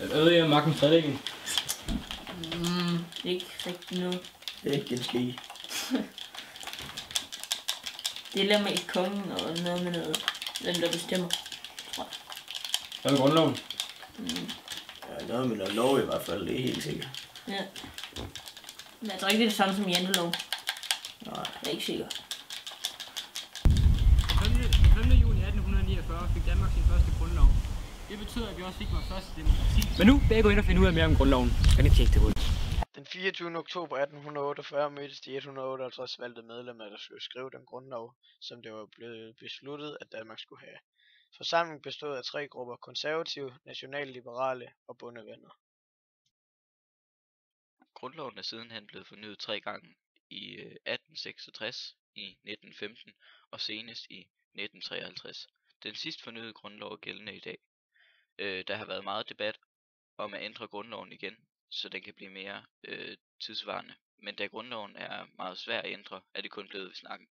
Ødelægger magten stadig? Ikke rigtig noget. Det er ikke en ski. Det lader med kongen og noget med noget. Hvem der bestemmer, tror jeg. Hvad er grundloven? Ja, noget med noget lov i hvert fald, det er helt sikkert. Ja. Men jeg tror ikke, det er det samme som jantelov. Nej. Jeg er ikke sikker. Den 5. juni 1849 fik Danmark sin første grundlov. Det betyder, at vi også fik vores første demokrati. Men nu vil jeg gå ind og finde ud af mere om grundloven. Kan I tjekke det ud? Den 24. oktober 1848 mødtes de 158 valgte medlemmer, der skulle skrive den grundlov, som det var blevet besluttet, at Danmark skulle have. Forsamlingen bestod af 3 grupper: konservative, nationalliberale og bondevenner. Grundloven er sidenhen blevet fornyet 3 gange, i 1866, i 1915 og senest i 1953. Den sidst fornyede grundlov er gældende i dag. Der har været meget debat om at ændre grundloven igen, så den kan blive mere tidsvarende. Men da grundloven er meget svær at ændre, er det kun blevet ved snakken.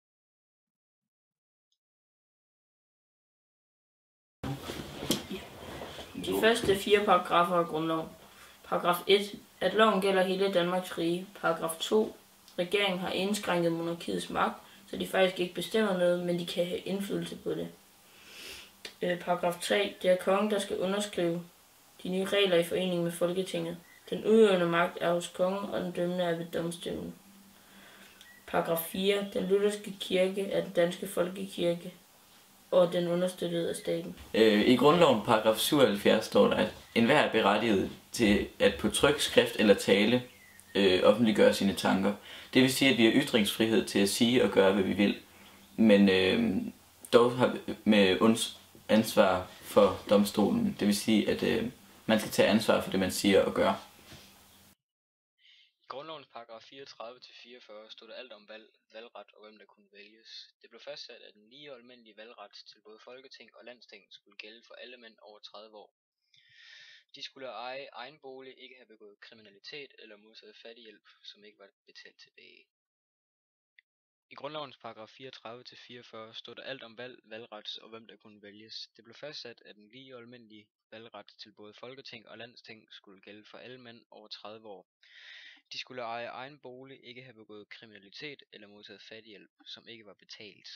De første 4 paragrafer af grundloven. Paragraf 1. At loven gælder hele Danmarks rige. Paragraf 2. Regeringen har indskrænket monarkiets magt, så de faktisk ikke bestemmer noget, men de kan have indflydelse på det. Paragraf 3. Det er kongen, der skal underskrive de nye regler i forening med Folketinget. Den udøvende magt er hos kongen, og den dømmende er ved domstolen. Paragraf 4. Den lutherske kirke er den danske folkekirke, og den understøttet af staten. I grundloven paragraf 77 står der, at enhver er berettiget til at på tryk, skrift eller tale offentliggøre sine tanker. Det vil sige, at vi har ytringsfrihed til at sige og gøre, hvad vi vil. Men dog har vi med ansvar for domstolen. Det vil sige, at man skal tage ansvar for det, man siger og gør. I grundlovens paragraf 34-44 stod der alt om valgret og hvem der kunne vælges. Det blev fastsat, at den lige og almindelige valgret til både Folketing og Landsting skulle gælde for alle mænd over 30 år. De skulle eje egen bolig, ikke have begået kriminalitet eller modtaget fattighjælp, som ikke var betalt tilbage. I grundlovens paragraf 34-44 stod der alt om valgret og hvem der kunne vælges. Det blev fastsat, at den lige og almindelige valgret til både Folketing og Landsting skulle gælde for alle mænd over 30 år. De skulle eje egen bolig, ikke have begået kriminalitet eller modtaget fattighjælp, som ikke var betalt.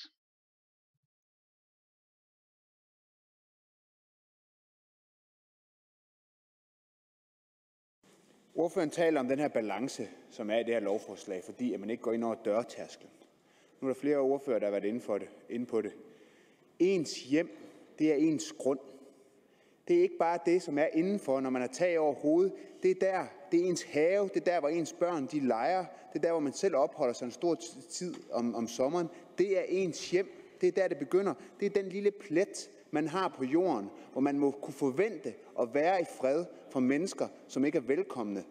Ordføreren taler om den her balance, som er i det her lovforslag, fordi at man ikke går ind over dørtærsklen. Nu er der flere ordførere, der har været inde på det. Ens hjem, det er ens grund. Det er ikke bare det, som er indenfor, når man har tag over hovedet. Det er ens have, det er der, hvor ens børn de leger. Det er der, hvor man selv opholder sig en stor tid om sommeren. Det er ens hjem. Det er der, det begynder. Det er den lille plet, man har på jorden, hvor man må kunne forvente at være i fred for mennesker, som ikke er velkomne.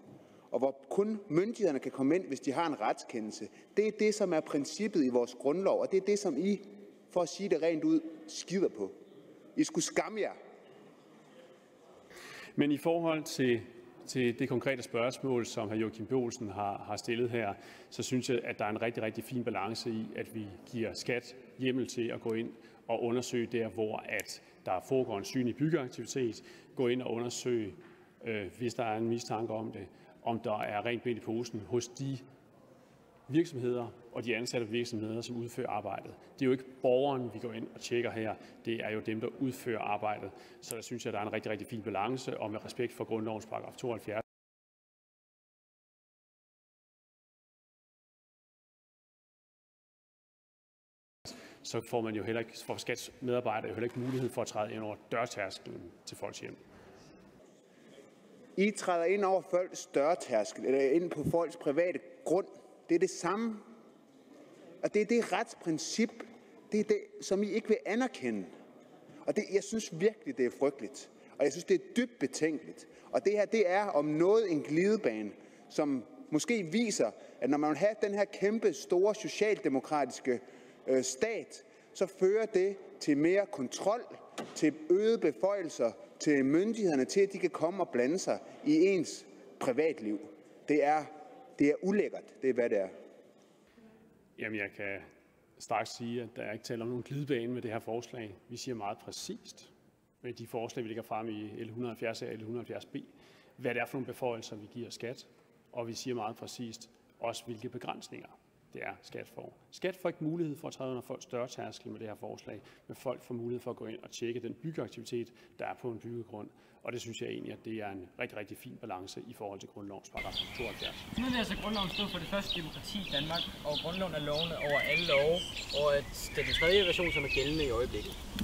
Og hvor kun myndighederne kan komme ind, hvis de har en retskendelse. Det er det, som er princippet i vores grundlov, og det er det, som I, for at sige det rent ud, skider på. I skulle skamme jer. Men i forhold til det konkrete spørgsmål, som hr. Joachim B. Olsen har stillet her, så synes jeg, at der er en rigtig, rigtig fin balance i, at vi giver skat hjemmel til at gå ind og undersøge der, hvor at der foregår en synlig byggeaktivitet, gå ind og undersøge, hvis der er en mistanke om det, om der er rent mel i posen hos de virksomheder og de ansatte virksomheder, som udfører arbejdet. Det er jo ikke borgeren, vi går ind og tjekker her. Det er jo dem, der udfører arbejdet. Så der synes jeg, der er en rigtig, rigtig fin balance, og med respekt for grundlovens paragraf 72. Så får man jo heller ikke, for skats medarbejdere jo heller ikke mulighed for at træde ind over dørtærsklen til folks hjem. I træder ind over folks dørtærskel, eller ind på folks private grund. Det er det samme. Og det er det retsprincip, det er det, som I ikke vil anerkende. Og jeg synes virkelig, det er frygteligt. Og jeg synes, det er dybt betænkeligt. Og det her, det er om noget en glidebane, som måske viser, at når man vil have den her kæmpe, store socialdemokratiske stat, så fører det til mere kontrol, til øgede beføjelser, til myndighederne, til at de kan komme og blande sig i ens privatliv. Det er ulækkert, det er hvad det er. Jamen, jeg kan straks sige, at der er ikke tale om nogen glidebane med det her forslag. Vi siger meget præcist, med de forslag, vi lægger frem i L170A og L170B, hvad det er for nogle beføjelser, vi giver skat, og vi siger meget præcist også, hvilke begrænsninger det er, skat får. Skat får ikke mulighed for at træde under folks dørtærskel med det her forslag, men folk får mulighed for at gå ind og tjekke den byggeaktivitet, der er på en byggegrund. Og det synes jeg egentlig, at det er en rigtig, rigtig fin balance i forhold til grundlovens paragraf 72. Nu vil altså grundloven stå for det første demokrati i Danmark, og grundloven er lovene over alle love, og at det er den tredje version, som er gældende i øjeblikket.